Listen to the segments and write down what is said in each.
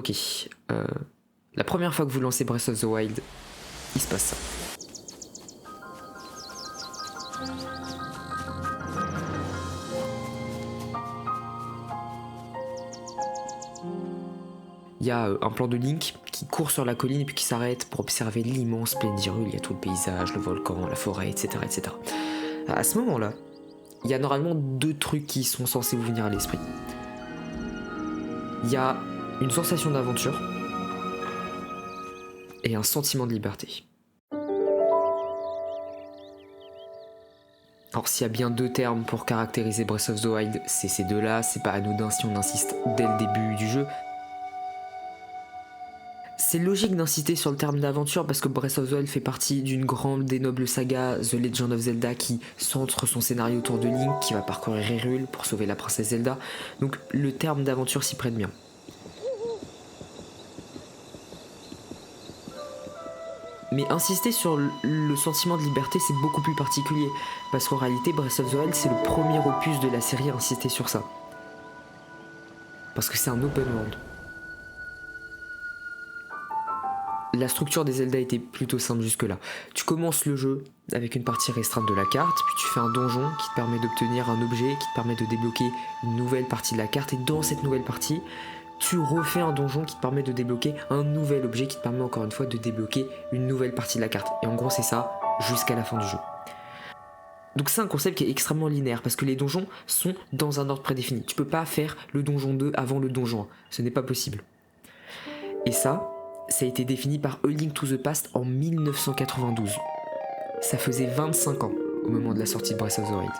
Ok, la première fois que vous lancez Breath of the Wild, il se passe ça. Il y a un plan de Link qui court sur la colline et puis qui s'arrête pour observer l'immense plaine d'Hyrule. Il y a tout le paysage, le volcan, la forêt, etc. etc. À ce moment-là, il y a normalement deux trucs qui sont censés vous venir à l'esprit. Il y a une sensation d'aventure et un sentiment de liberté. Alors s'il y a bien deux termes pour caractériser Breath of the Wild, c'est ces deux-là, c'est pas anodin si on insiste dès le début du jeu. C'est logique d'insister sur le terme d'aventure parce que Breath of the Wild fait partie d'une grande et noble saga, The Legend of Zelda, qui centre son scénario autour de Link, qui va parcourir Hyrule pour sauver la princesse Zelda, donc le terme d'aventure s'y prête bien. Mais insister sur le sentiment de liberté, c'est beaucoup plus particulier, parce qu'en réalité, Breath of the Wild, c'est le premier opus de la série à insister sur ça. Parce que c'est un open world. La structure des Zelda était plutôt simple jusque-là. Tu commences le jeu avec une partie restreinte de la carte, puis tu fais un donjon qui te permet d'obtenir un objet, qui te permet de débloquer une nouvelle partie de la carte, et dans cette nouvelle partie, tu refais un donjon qui te permet de débloquer un nouvel objet, qui te permet encore une fois de débloquer une nouvelle partie de la carte. Et en gros c'est ça jusqu'à la fin du jeu. Donc c'est un concept qui est extrêmement linéaire, parce que les donjons sont dans un ordre prédéfini. Tu peux pas faire le donjon 2 avant le donjon 1, ce n'est pas possible. Et ça a été défini par A Link to the Past en 1992. Ça faisait 25 ans au moment de la sortie de Breath of the Wild.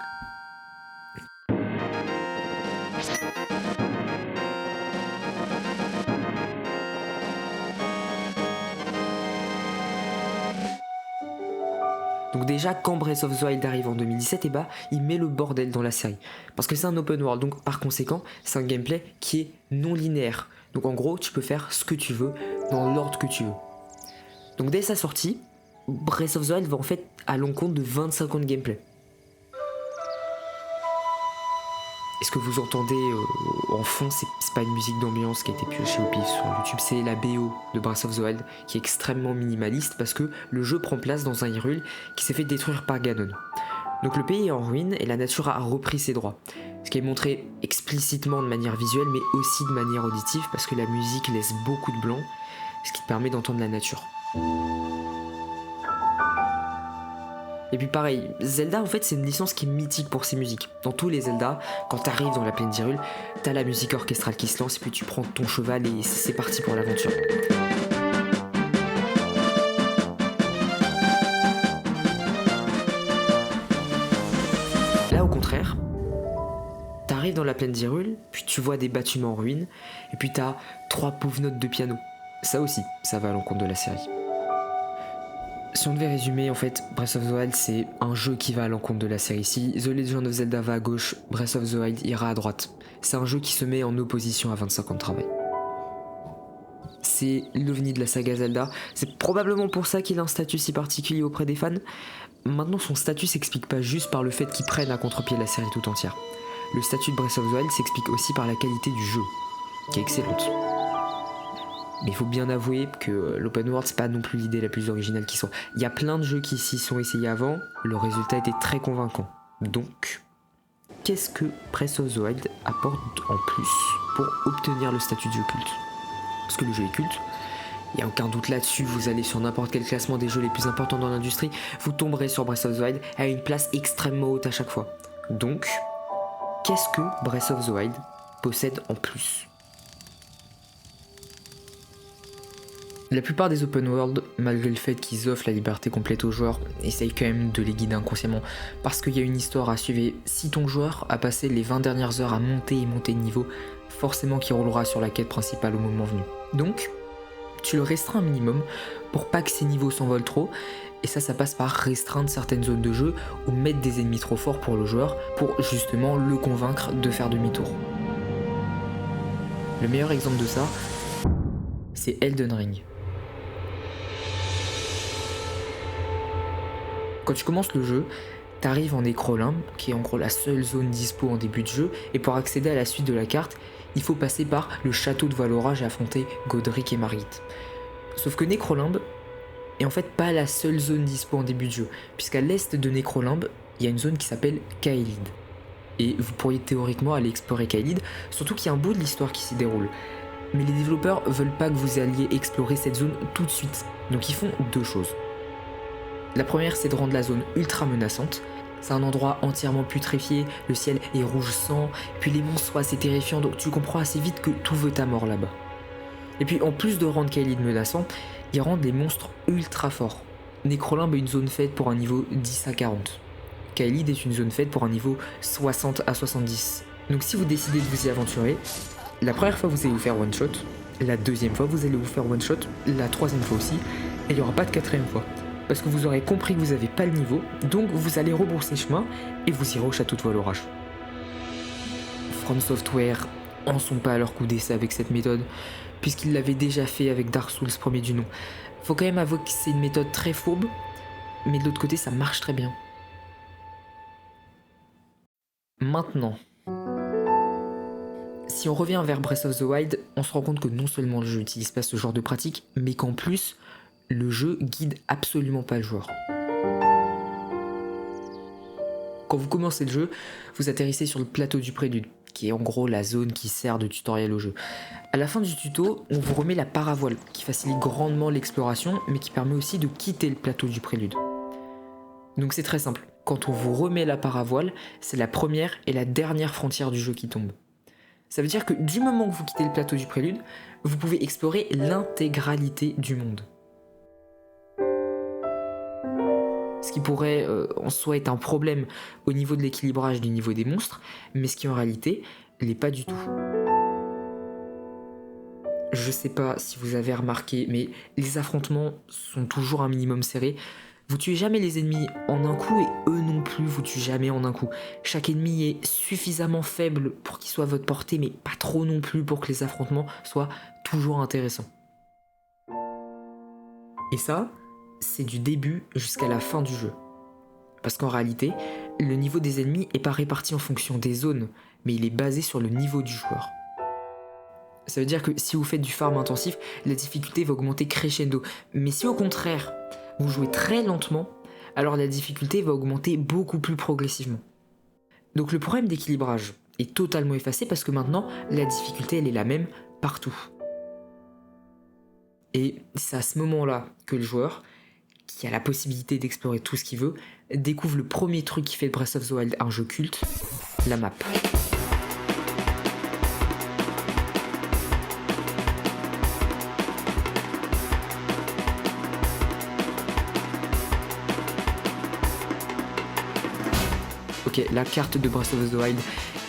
Donc déjà, quand Breath of the Wild arrive en 2017, il met le bordel dans la série. Parce que c'est un open world, donc par conséquent, c'est un gameplay qui est non linéaire. Donc en gros, tu peux faire ce que tu veux, dans l'ordre que tu veux. Donc dès sa sortie, Breath of the Wild va en fait à l'encontre de 25 ans de gameplay. Et ce que vous entendez en fond, c'est pas une musique d'ambiance qui a été piochée au pif sur YouTube, c'est la BO de Breath of the Wild qui est extrêmement minimaliste parce que le jeu prend place dans un Hyrule qui s'est fait détruire par Ganon. Donc le pays est en ruine et la nature a repris ses droits. Ce qui est montré explicitement de manière visuelle mais aussi de manière auditive parce que la musique laisse beaucoup de blanc, ce qui te permet d'entendre la nature. Et puis pareil, Zelda en fait c'est une licence qui est mythique pour ses musiques. Dans tous les Zelda, quand t'arrives dans la plaine d'Hyrule, t'as la musique orchestrale qui se lance et puis tu prends ton cheval et c'est parti pour l'aventure. Là au contraire, t'arrives dans la plaine d'Hyrule, puis tu vois des bâtiments en ruine, et puis t'as 3 pauvres notes de piano. Ça aussi, ça va à l'encontre de la série. Si on devait résumer, en fait, Breath of the Wild, c'est un jeu qui va à l'encontre de la série. Si The Legend of Zelda va à gauche, Breath of the Wild ira à droite. C'est un jeu qui se met en opposition à 25 ans de travail. C'est l'ovni de la saga Zelda. C'est probablement pour ça qu'il a un statut si particulier auprès des fans. Maintenant, son statut s'explique pas juste par le fait qu'il prenne à contre-pied la série tout entière. Le statut de Breath of the Wild s'explique aussi par la qualité du jeu, qui est excellente. Mais il faut bien avouer que l'open world c'est pas non plus l'idée la plus originale qui soit. Il y a plein de jeux qui s'y sont essayés avant, le résultat était très convaincant. Donc, qu'est-ce que Breath of the Wild apporte en plus pour obtenir le statut de jeu culte ? Parce que le jeu est culte, il n'y a aucun doute là-dessus, vous allez sur n'importe quel classement des jeux les plus importants dans l'industrie, vous tomberez sur Breath of the Wild à une place extrêmement haute à chaque fois. Donc, qu'est-ce que Breath of the Wild possède en plus ? La plupart des open world, malgré le fait qu'ils offrent la liberté complète aux joueurs, essayent quand même de les guider inconsciemment, parce qu'il y a une histoire à suivre. Si ton joueur a passé les 20 dernières heures à monter de niveau, forcément qu'il roulera sur la quête principale au moment venu. Donc, tu le restreins un minimum pour pas que ces niveaux s'envolent trop, et ça passe par restreindre certaines zones de jeu ou mettre des ennemis trop forts pour le joueur, pour justement le convaincre de faire demi-tour. Le meilleur exemple de ça, c'est Elden Ring. Quand tu commences le jeu, t'arrives en Nécrolum, qui est en gros la seule zone dispo en début de jeu, et pour accéder à la suite de la carte, il faut passer par le château de Valorage et affronter Godric et Margit. Sauf que Nécrolimbe est en fait pas la seule zone dispo en début de jeu, puisqu'à l'est de Nécrolimbe, il y a une zone qui s'appelle Caelid. Et vous pourriez théoriquement aller explorer Caelid, surtout qu'il y a un bout de l'histoire qui s'y déroule. Mais les développeurs veulent pas que vous alliez explorer cette zone tout de suite, donc ils font deux choses. La première, c'est de rendre la zone ultra menaçante. C'est un endroit entièrement putréfié, le ciel est rouge sang, puis les monstres sont assez terrifiants, donc tu comprends assez vite que tout veut ta mort là-bas. Et puis en plus de rendre Caelid menaçant, ils rendent les monstres ultra forts. Nécrolimbe est une zone faite pour un niveau 10 à 40. Caelid est une zone faite pour un niveau 60 à 70. Donc si vous décidez de vous y aventurer, la première fois vous allez vous faire one shot, la deuxième fois vous allez vous faire one shot, la troisième fois aussi, et il n'y aura pas de quatrième fois. Parce que vous aurez compris que vous n'avez pas le niveau, donc vous allez rebrousser chemin et vous irez au château de Valorage. From Software en sont pas à leur coup d'essai avec cette méthode, puisqu'ils l'avaient déjà fait avec Dark Souls premier du nom. Faut quand même avouer que c'est une méthode très fourbe, mais de l'autre côté ça marche très bien. Maintenant, si on revient vers Breath of the Wild, on se rend compte que non seulement le jeu n'utilise pas ce genre de pratique, mais qu'en plus, le jeu guide absolument pas le joueur. Quand vous commencez le jeu, vous atterrissez sur le plateau du prélude, qui est en gros la zone qui sert de tutoriel au jeu. À la fin du tuto, on vous remet la paravoile, qui facilite grandement l'exploration, mais qui permet aussi de quitter le plateau du prélude. Donc c'est très simple, quand on vous remet la paravoile, c'est la première et la dernière frontière du jeu qui tombe. Ça veut dire que du moment que vous quittez le plateau du prélude, vous pouvez explorer l'intégralité du monde. Ce qui pourrait en soi être un problème au niveau de l'équilibrage du niveau des monstres, mais ce qui en réalité l'est pas du tout. Je sais pas si vous avez remarqué, mais les affrontements sont toujours un minimum serrés. Vous tuez jamais les ennemis en un coup et eux non plus vous tuent jamais en un coup. Chaque ennemi est suffisamment faible pour qu'il soit à votre portée, mais pas trop non plus pour que les affrontements soient toujours intéressants. Et ça, c'est du début jusqu'à la fin du jeu. Parce qu'en réalité, le niveau des ennemis est pas réparti en fonction des zones, mais il est basé sur le niveau du joueur. Ça veut dire que si vous faites du farm intensif, la difficulté va augmenter crescendo. Mais si au contraire, vous jouez très lentement, alors la difficulté va augmenter beaucoup plus progressivement. Donc le problème d'équilibrage est totalement effacé parce que maintenant, la difficulté elle est la même partout. Et c'est à ce moment-là que le joueur, qui a la possibilité d'explorer tout ce qu'il veut, découvre le premier truc qui fait de Breath of the Wild un jeu culte, la map. Ok, la carte de Breath of the Wild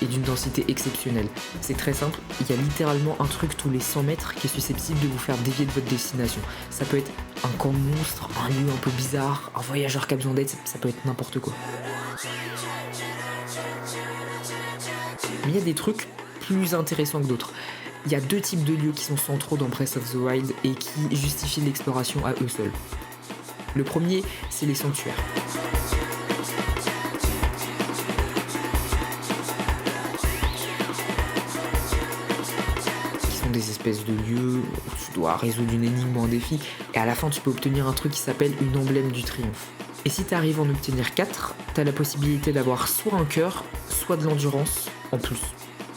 est d'une densité exceptionnelle. C'est très simple, il y a littéralement un truc tous les 100 mètres qui est susceptible de vous faire dévier de votre destination. Ça peut être un camp de monstres, un lieu un peu bizarre, un voyageur qui a besoin d'aide, ça peut être n'importe quoi. Mais il y a des trucs plus intéressants que d'autres. Il y a deux types de lieux qui sont centraux dans Breath of the Wild et qui justifient l'exploration à eux seuls. Le premier, c'est les sanctuaires. Des espèces de lieux où tu dois résoudre une énigme ou un défi et à la fin tu peux obtenir un truc qui s'appelle une emblème du triomphe. Et si tu arrives à en obtenir 4, tu as la possibilité d'avoir soit un cœur, soit de l'endurance en plus,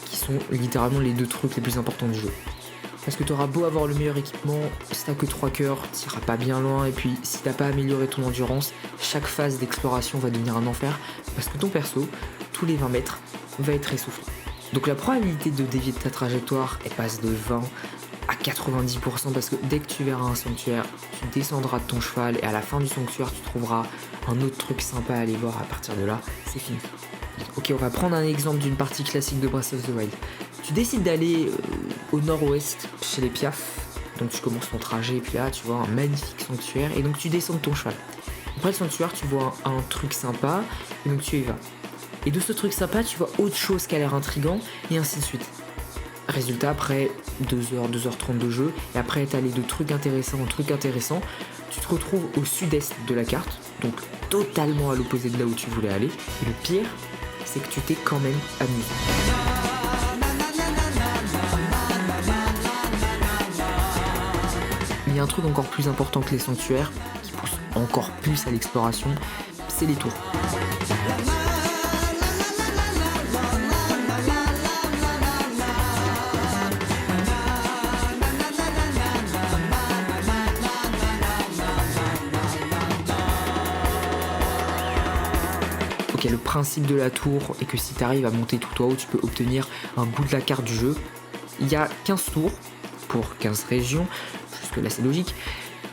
qui sont littéralement les deux trucs les plus importants du jeu. Parce que tu auras beau avoir le meilleur équipement, si t'as que 3 cœurs, t'iras pas bien loin, et puis si t'as pas amélioré ton endurance, chaque phase d'exploration va devenir un enfer, parce que ton perso, tous les 20 mètres, va être essoufflé. Donc la probabilité de dévier de ta trajectoire, elle passe de 20 à 90% parce que dès que tu verras un sanctuaire, tu descendras de ton cheval et à la fin du sanctuaire, tu trouveras un autre truc sympa à aller voir. À partir de là, c'est fini. Ok, on va prendre un exemple d'une partie classique de Breath of the Wild. Tu décides d'aller au nord-ouest chez les Piaf, donc tu commences ton trajet et puis là tu vois un magnifique sanctuaire et donc tu descends de ton cheval. Après le sanctuaire, tu vois un truc sympa et donc tu y vas. Et de ce truc sympa, tu vois autre chose qui a l'air intriguant, et ainsi de suite. Résultat, après 2h, 2h30 de jeu, et après être allé de truc intéressant en truc intéressant, tu te retrouves au sud-est de la carte, donc totalement à l'opposé de là où tu voulais aller. Et le pire, c'est que tu t'es quand même amusé. a un truc encore plus important que les sanctuaires, qui pousse encore plus à l'exploration, c'est les tours. Ok, le principe de la tour est que si tu arrives à monter tout en haut, tu peux obtenir un bout de la carte du jeu. Il y a 15 tours pour 15 régions, jusque là c'est logique.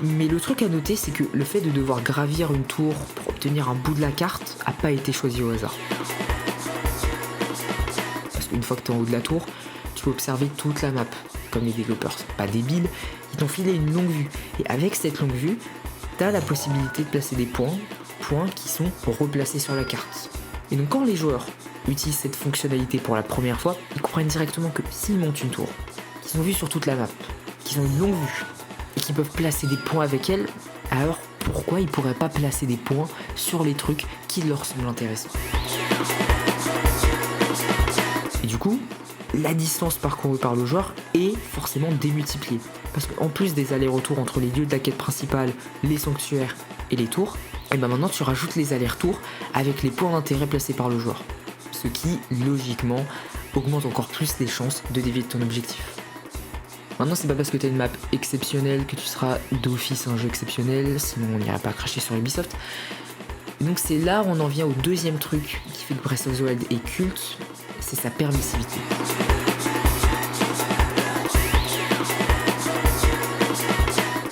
Mais le truc à noter, c'est que le fait de devoir gravir une tour pour obtenir un bout de la carte n'a pas été choisi au hasard. Parce qu'une fois que tu es en haut de la tour, tu peux observer toute la map. Comme les développeurs sont pas débiles, ils t'ont filé une longue vue. Et avec cette longue vue, tu as la possibilité de placer des points qui sont replacés sur la carte. Et donc quand les joueurs utilisent cette fonctionnalité pour la première fois, ils comprennent directement que s'ils montent une tour, qu'ils ont vu sur toute la map, qu'ils ont une longue vue, et qu'ils peuvent placer des points avec elle, alors pourquoi ils pourraient pas placer des points sur les trucs qui leur semblent intéressants? Et du coup, la distance parcourue par le joueur est forcément démultipliée. Parce qu'en plus des allers-retours entre les lieux de la quête principale, les sanctuaires et les tours, et ben maintenant tu rajoutes les allers-retours avec les points d'intérêt placés par le joueur. Ce qui, logiquement, augmente encore plus les chances de dévier de ton objectif. Maintenant, c'est pas parce que tu as une map exceptionnelle que tu seras d'office un jeu exceptionnel, sinon on n'ira pas cracher sur Ubisoft. Donc c'est là où on en vient au deuxième truc qui fait que Breath of the Wild est culte, c'est sa permissivité.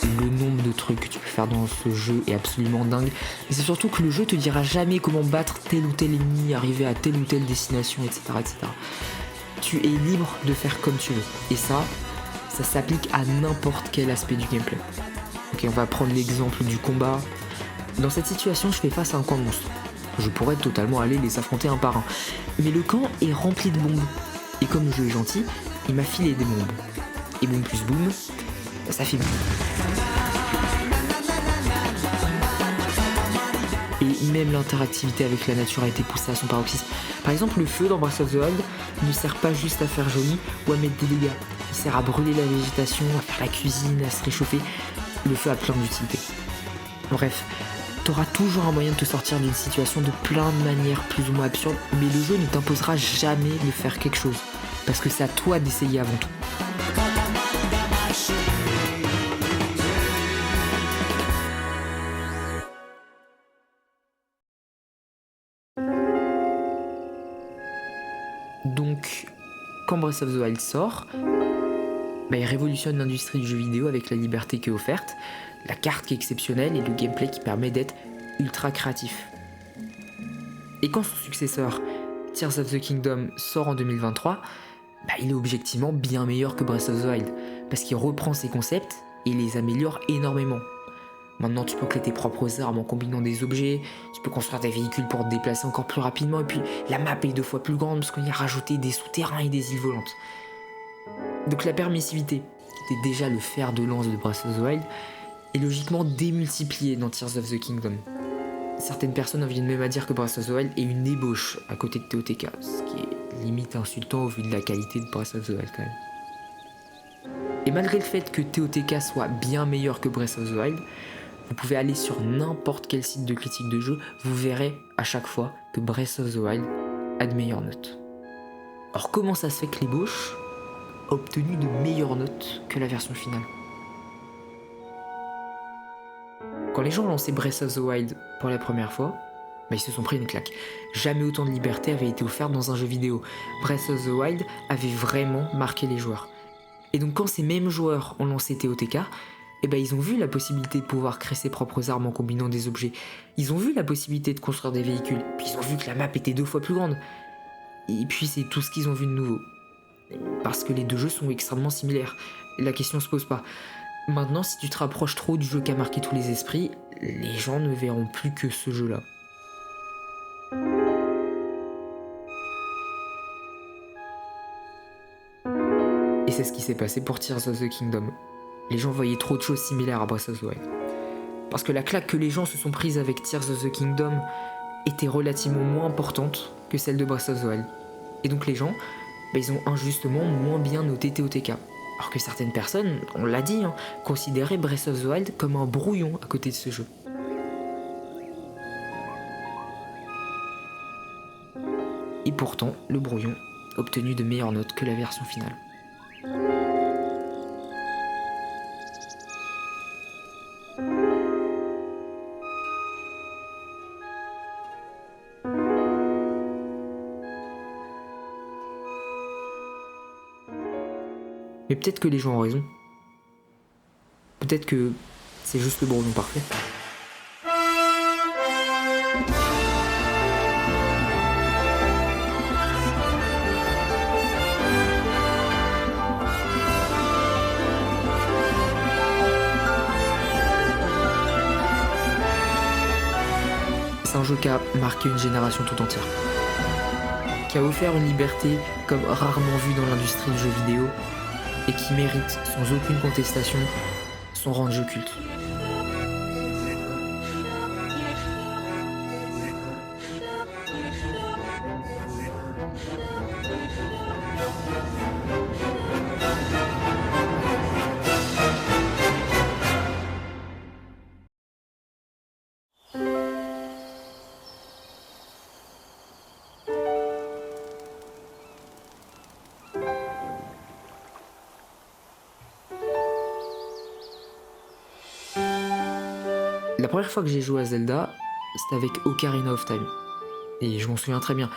Le nombre de trucs que tu peux faire dans ce jeu est absolument dingue, et c'est surtout que le jeu te dira jamais comment battre tel ou tel ennemi, arriver à telle ou telle destination, etc. etc. Tu es libre de faire comme tu veux, et ça s'applique à n'importe quel aspect du gameplay. Ok, on va prendre l'exemple du combat. Dans cette situation, je fais face à un camp de monstres. Je pourrais totalement aller les affronter un par un. Mais le camp est rempli de bombes. Et comme le jeu est gentil, il m'a filé des bombes. Et boum plus boum, ça fait boum. Et même l'interactivité avec la nature a été poussée à son paroxysme. Par exemple, le feu dans Breath of the Wild ne sert pas juste à faire joli ou à mettre des dégâts. Il sert à brûler la végétation, à faire la cuisine, à se réchauffer. Le feu a plein d'utilité. Bref, t'auras toujours un moyen de te sortir d'une situation de plein de manières plus ou moins absurdes, mais le jeu ne t'imposera jamais de faire quelque chose, parce que c'est à toi d'essayer avant tout. Donc, quand Breath of the Wild sort, il révolutionne l'industrie du jeu vidéo avec la liberté qui est offerte, la carte qui est exceptionnelle et le gameplay qui permet d'être ultra créatif. Et quand son successeur, Tears of the Kingdom, sort en 2023, il est objectivement bien meilleur que Breath of the Wild, parce qu'il reprend ses concepts et les améliore énormément. Maintenant, tu peux créer tes propres armes en combinant des objets, tu peux construire des véhicules pour te déplacer encore plus rapidement, et puis la map est 2 fois plus grande parce qu'on y a rajouté des souterrains et des îles volantes. Donc la permissivité, qui était déjà le fer de lance de Breath of the Wild, est logiquement démultipliée dans Tears of the Kingdom. Certaines personnes en viennent même à dire que Breath of the Wild est une ébauche à côté de TOTK, ce qui est limite insultant au vu de la qualité de Breath of the Wild quand même. Et malgré le fait que TOTK soit bien meilleur que Breath of the Wild, vous pouvez aller sur n'importe quel site de critique de jeu, vous verrez à chaque fois que Breath of the Wild a de meilleures notes. Alors comment ça se fait que l'ébauche a obtenu de meilleures notes que la version finale? Quand les gens ont lancé Breath of the Wild pour la première fois, ils se sont pris une claque. Jamais autant de liberté avait été offerte dans un jeu vidéo. Breath of the Wild avait vraiment marqué les joueurs. Et donc quand ces mêmes joueurs ont lancé TOTK, ils ont vu la possibilité de pouvoir créer ses propres armes en combinant des objets. Ils ont vu la possibilité de construire des véhicules. Puis ils ont vu que la map était 2 fois plus grande. Et puis c'est tout ce qu'ils ont vu de nouveau. Parce que les deux jeux sont extrêmement similaires. La question se pose pas. Maintenant, si tu te rapproches trop du jeu qui a marqué tous les esprits, les gens ne verront plus que ce jeu-là. Et c'est ce qui s'est passé pour Tears of the Kingdom. Les gens voyaient trop de choses similaires à Breath of the Wild. Parce que la claque que les gens se sont prises avec Tears of the Kingdom était relativement moins importante que celle de Breath of the Wild. Et donc les gens, ils ont injustement moins bien noté TOTK. Alors que certaines personnes, on l'a dit, considéraient Breath of the Wild comme un brouillon à côté de ce jeu. Et pourtant, le brouillon a obtenu de meilleures notes que la version finale. Mais peut-être que les gens ont raison. Peut-être que c'est juste le brouillon parfait. C'est un jeu qui a marqué une génération tout entière. Qui a offert une liberté comme rarement vue dans l'industrie du jeu vidéo et qui mérite, sans aucune contestation, son rang de jeu culte. La première fois que j'ai joué à Zelda, c'était avec Ocarina of Time. Et je m'en souviens très bien.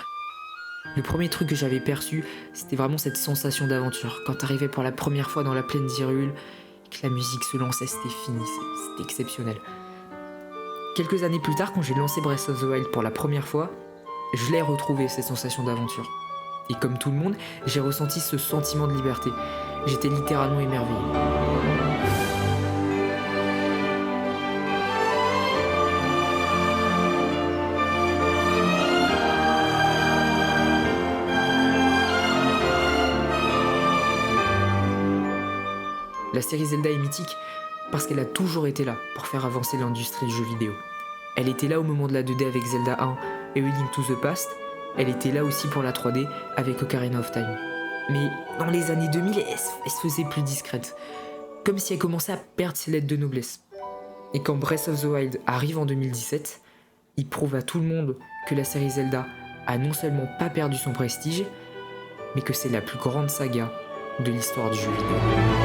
Le premier truc que j'avais perçu, c'était vraiment cette sensation d'aventure. Quand t'arrivais pour la première fois dans la plaine d'Hyrule, que la musique se lançait, c'était fini, c'était exceptionnel. Quelques années plus tard, quand j'ai lancé Breath of the Wild pour la première fois, je l'ai retrouvé, cette sensation d'aventure. Et comme tout le monde, j'ai ressenti ce sentiment de liberté. J'étais littéralement émerveillé. La série Zelda est mythique parce qu'elle a toujours été là pour faire avancer l'industrie du jeu vidéo. Elle était là au moment de la 2D avec Zelda 1 et A Link to the Past, elle était là aussi pour la 3D avec Ocarina of Time. Mais dans les années 2000, elle se faisait plus discrète, comme si elle commençait à perdre ses lettres de noblesse. Et quand Breath of the Wild arrive en 2017, il prouve à tout le monde que la série Zelda a non seulement pas perdu son prestige, mais que c'est la plus grande saga de l'histoire du jeu vidéo.